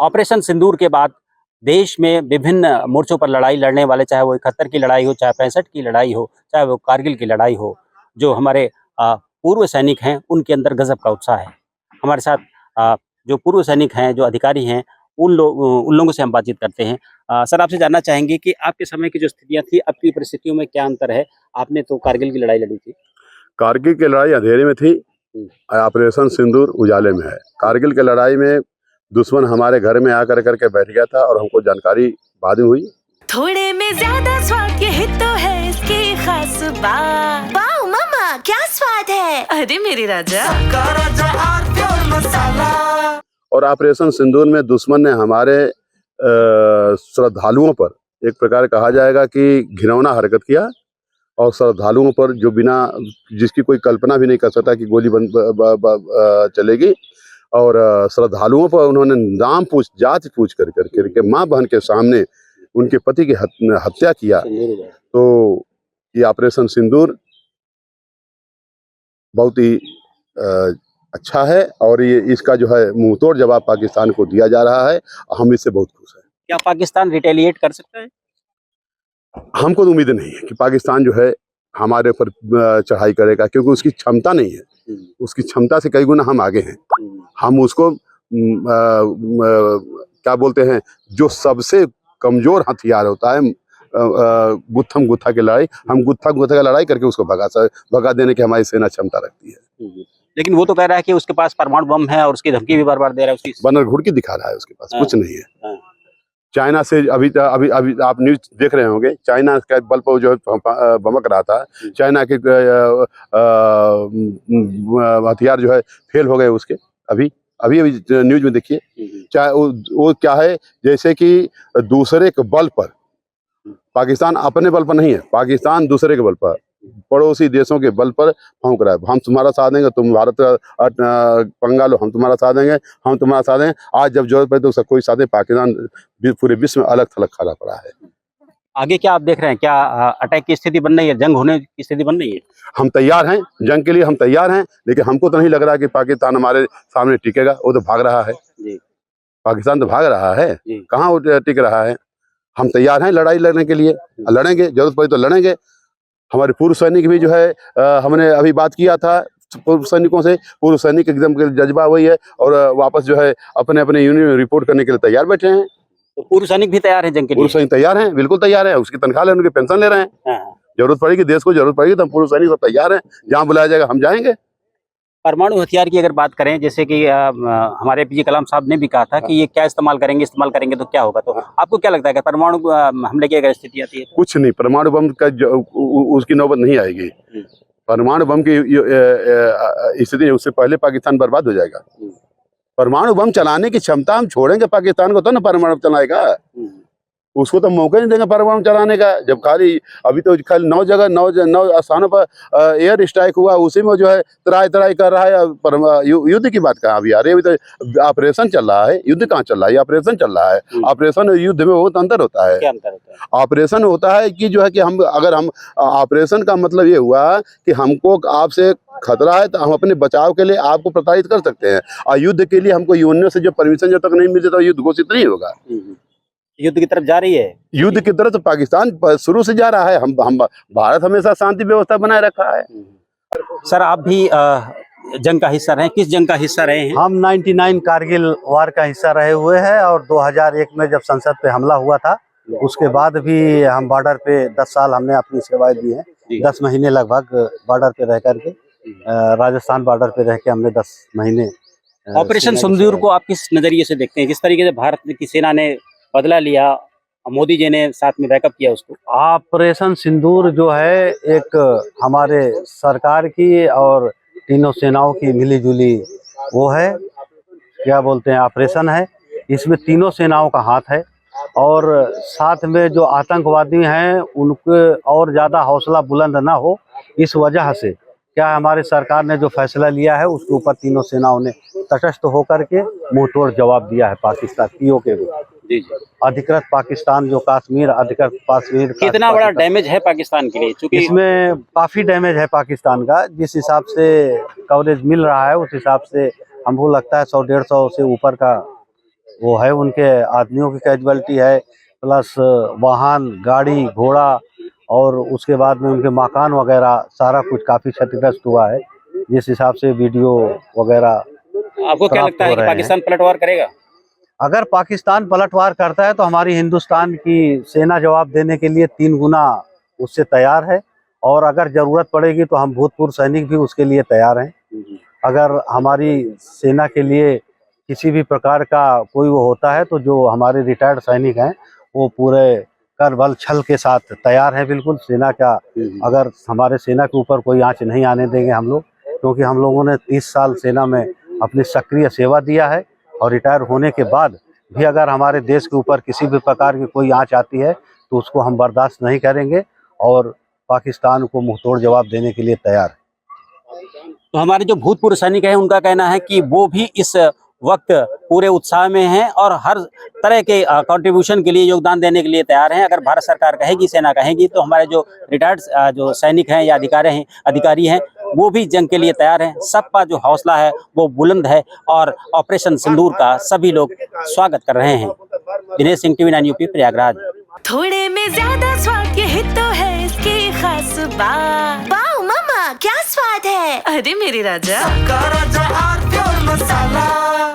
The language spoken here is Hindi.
ऑपरेशन सिंदूर के बाद देश में विभिन्न मोर्चों पर लड़ाई लड़ने वाले, चाहे वो 71 की लड़ाई हो, चाहे 65 की लड़ाई हो, चाहे वो कारगिल की लड़ाई हो, जो हमारे पूर्व सैनिक हैं उनके अंदर गजब का उत्साह है। हमारे साथ जो पूर्व सैनिक हैं, जो अधिकारी हैं, उन लोगों से हम बातचीत करते हैं। सर, आपसे जानना चाहेंगे कि आपके समय की जो स्थितियां थी, अब की परिस्थितियों में क्या अंतर है? आपने तो कारगिल की लड़ाई लड़ी थी। कारगिल की लड़ाई अंधेरे में थी, ऑपरेशन सिंदूर उजाले में है। कारगिल की लड़ाई में दुश्मन हमारे घर में आकर करके बैठ गया था और हमको जानकारी बाद में हुई। थोड़े में ज्यादा स्वाद, यही तो है इसकी खास बात। वाओ मामा, क्या स्वाद है। अरे मेरे राजा, और ऑपरेशन सिंदूर में दुश्मन ने हमारे श्रद्धालुओं पर एक प्रकार कहा जाएगा कि घिनौना हरकत किया, और श्रद्धालुओं पर जो बिना जिसकी कोई कल्पना भी नहीं कर सकता कि गोली चलेगी, और श्रद्धालुओं पर उन्होंने नाम जात पूछ करके माँ बहन के सामने उनके पति की हत्या किया। तो ये ऑपरेशन सिंदूर बहुत ही अच्छा है, और ये इसका जो है मुंहतोड़ जवाब पाकिस्तान को दिया जा रहा है। हम इससे बहुत खुश हैं। क्या पाकिस्तान रिटेलिएट कर सकता है? हमको तो उम्मीद नहीं है कि पाकिस्तान जो है हमारे ऊपर चढ़ाई करेगा, क्योंकि उसकी क्षमता नहीं है। उसकी क्षमता से कई गुना हम आगे हैं। हम उसको क्या बोलते हैं, जो सबसे कमजोर हथियार होता है गुत्थम गुत्था की लड़ाई, हम गुत्था गुत्था की लड़ाई करके उसको भगा देने की हमारी सेना क्षमता रखती है। लेकिन वो तो कह रहा है कि उसके पास परमाणु बम है और उसकी धमकी भी बार-बार दे रहा है। उसकी बनर घुड़की दिखा रहा है, उसके पास कुछ नहीं है। चाइना से अभी आप न्यूज देख रहे होंगे, चाइना का बल पर जो बमक रहा था, चाइना के हथियार जो है फेल हो गए उसके। अभी न्यूज में देखिए, चाहे वो क्या है, जैसे कि दूसरे के बल पर, पाकिस्तान अपने बल पर नहीं है, पाकिस्तान दूसरे के बल पर, पड़ोसी देशों के बल पर फौंक रहा है। हम तुम्हारा साथ देंगे, तुम भारत का पंगा लो, हम तुम्हारा साथ देंगे, हम तुम्हारा साथ देंगे। आज जब जरूरत पड़े तो उसका कोई साथ नहीं। पाकिस्तान पूरे विश्व में अलग थलग खड़ा पड़ा है। आगे क्या आप देख रहे हैं? क्या अटैक की स्थिति बन रही है, जंग होने की स्थिति बन रही है? हम तैयार हैं, जंग के लिए हम तैयार हैं, लेकिन हमको तो नहीं लग रहा कि पाकिस्तान हमारे सामने टिकेगा। वो तो भाग रहा है जी। पाकिस्तान तो भाग रहा है, कहाँ वो टिक रहा है। हम तैयार हैं लड़ाई लड़ने के लिए, लड़ेंगे, जरूरत पड़ी तो लड़ेंगे। हमारे पूर्व सैनिक भी जो है, हमने अभी बात किया था पूर्व सैनिकों से, पूर्व सैनिक एकदम जज्बा वही है, और वापस जो है अपने अपने यूनियन में रिपोर्ट करने के लिए तैयार बैठे हैं। तो पूर्व सैनिक भी तैयार हैं जंग के लिए? पूर्व सैनिक तैयार हैं, बिल्कुल तैयार हैं। उसकी तनख्वाह ले, उनकी पेंशन ले रहे हैं। जरूरत पड़ेगी, देश को जरूरत पड़ेगी तो हम पूर्व सैनिक सब तैयार हैं। जहाँ बुलाया जाएगा हम जाएंगे। परमाणु हथियार की अगर बात करें, जैसे कि हमारे APJ कलाम साहब ने भी कहा था कि ये क्या इस्तेमाल करेंगे तो क्या होगा, तो आपको क्या लगता है कि परमाणु हमले की अगर स्थिति आती है? कुछ नहीं, परमाणु बम का उसकी नौबत नहीं आएगी। परमाणु बम की स्थिति, उससे पहले पाकिस्तान बर्बाद हो जाएगा। परमाणु बम चलाने की क्षमता हम छोड़ेंगे पाकिस्तान को तो ना परमाणु चलाएगा। उसको तो मौका नहीं देंगे परमाणु चलाने का। जब अभी तो खाली 9 स्थानों पर एयर स्ट्राइक हुआ, उसी में जो है तराई कर रहा है। युद्ध की बात कहाँ अभी आ रही है? अभी तो ऑपरेशन चल रहा है, युद्ध कहाँ चल रहा है? ऑपरेशन चल रहा है। ऑपरेशन और युद्ध में बहुत अंतर होता है। क्या अंतर होता है? ऑपरेशन होता है कि जो है कि अगर हम ऑपरेशन का मतलब ये हुआ कि हमको आपसे खतरा है तो हम अपने बचाव के लिए आपको प्रताड़ित कर सकते हैं, और युद्ध के लिए हमको यूएन से जो परमिशन जब तक नहीं मिलती तो युद्ध घोषित नहीं होगा। युद्ध की तरफ जा रही है? युद्ध की तरफ तो पाकिस्तान शुरू से जा रहा है। हम भारत हमेशा शांति व्यवस्था बनाए रखा है। सर, आप भी जंग का हिस्सा रहे, किस जंग का हिस्सा रहे हैं? हम 99 कारगिल वार का हिस्सा रहे हुए हैं, और 2001 में जब संसद पे हमला हुआ था उसके बाद भी हम बॉर्डर पे 10 साल हमने अपनी सेवाएं दी हैं। 10 महीने लगभग बॉर्डर पे रह करके, राजस्थान बॉर्डर पे रह के हमने 10 महीने। ऑपरेशन सिंदूर को आप किस नजरिए से देखते हैं? किस तरीके से भारत की सेना ने बदला लिया, मोदी जी ने साथ में बैकअप किया उसको? ऑपरेशन सिंदूर जो है एक हमारे सरकार की और तीनों सेनाओं की मिलीजुली वो है, क्या बोलते हैं, ऑपरेशन है। इसमें तीनों सेनाओं का हाथ है, और साथ में जो आतंकवादी हैं उनके और ज़्यादा हौसला बुलंद ना हो, इस वजह से क्या हमारे सरकार ने जो फैसला लिया है उसके ऊपर तीनों सेनाओं ने तटस्थ होकर के मुंहतोड़ जवाब दिया है पाकिस्तान पीओ के रूप। अधिकृत पाकिस्तान जो अधिकृत कश्मीर कितना बड़ा डैमेज है पाकिस्तान के लिए? क्योंकि इसमें काफी डैमेज है पाकिस्तान का। जिस हिसाब से कवरेज मिल रहा है उस हिसाब से हमको लगता है 100-150 से ऊपर का वो है, उनके आदमियों की कैजुअलिटी है, प्लस वाहन, गाड़ी, घोड़ा और उसके बाद में उनके मकान वगैरह सारा कुछ काफ़ी क्षतिग्रस्त हुआ है। जिस हिसाब से वीडियो वगैरह आपको क्या प्राप्त लगता हो है कि रहे हैं। पाकिस्तान पलटवार करेगा? अगर पाकिस्तान पलटवार करता है तो हमारी हिंदुस्तान की सेना जवाब देने के लिए 3 गुना उससे तैयार है, और अगर ज़रूरत पड़ेगी तो हम भूतपूर्व सैनिक भी उसके लिए तैयार हैं। अगर हमारी सेना के लिए किसी भी प्रकार का कोई वो होता है तो जो हमारे रिटायर्ड सैनिक हैं वो पूरे कर बल छल के साथ तैयार हैं बिल्कुल सेना का। अगर हमारे सेना के ऊपर कोई आंच नहीं आने देंगे हम लोग, क्योंकि हम लोगों ने 30 साल सेना में अपनी सक्रिय सेवा दिया है, और रिटायर होने के बाद भी अगर हमारे देश के ऊपर किसी भी प्रकार की कोई आंच आती है तो उसको हम बर्दाश्त नहीं करेंगे और पाकिस्तान को मुंहतोड़ जवाब देने के लिए तैयार है। तो हमारे जो भूतपूर्व सैनिक हैं उनका कहना है कि वो भी इस वक्त पूरे उत्साह में हैं और हर तरह के कंट्रीब्यूशन के लिए, योगदान देने के लिए तैयार हैं। अगर भारत सरकार कहेगी, सेना कहेगी, तो हमारे जो रिटायर्ड जो सैनिक हैं या अधिकारी हैं वो भी जंग के लिए तैयार हैं। सबका जो हौसला है वो बुलंद है और ऑपरेशन सिंदूर का सभी लोग स्वागत कर रहे हैं। Dinesh Singh, TV 9 UP, Prayagraj. थोड़े में ज्यादा स्वाद, यही तो है इसकी खास बात। वाओ मम्मा क्या स्वाद है, अरे मेरे राजा। सबका राजा आर प्योर मसाला।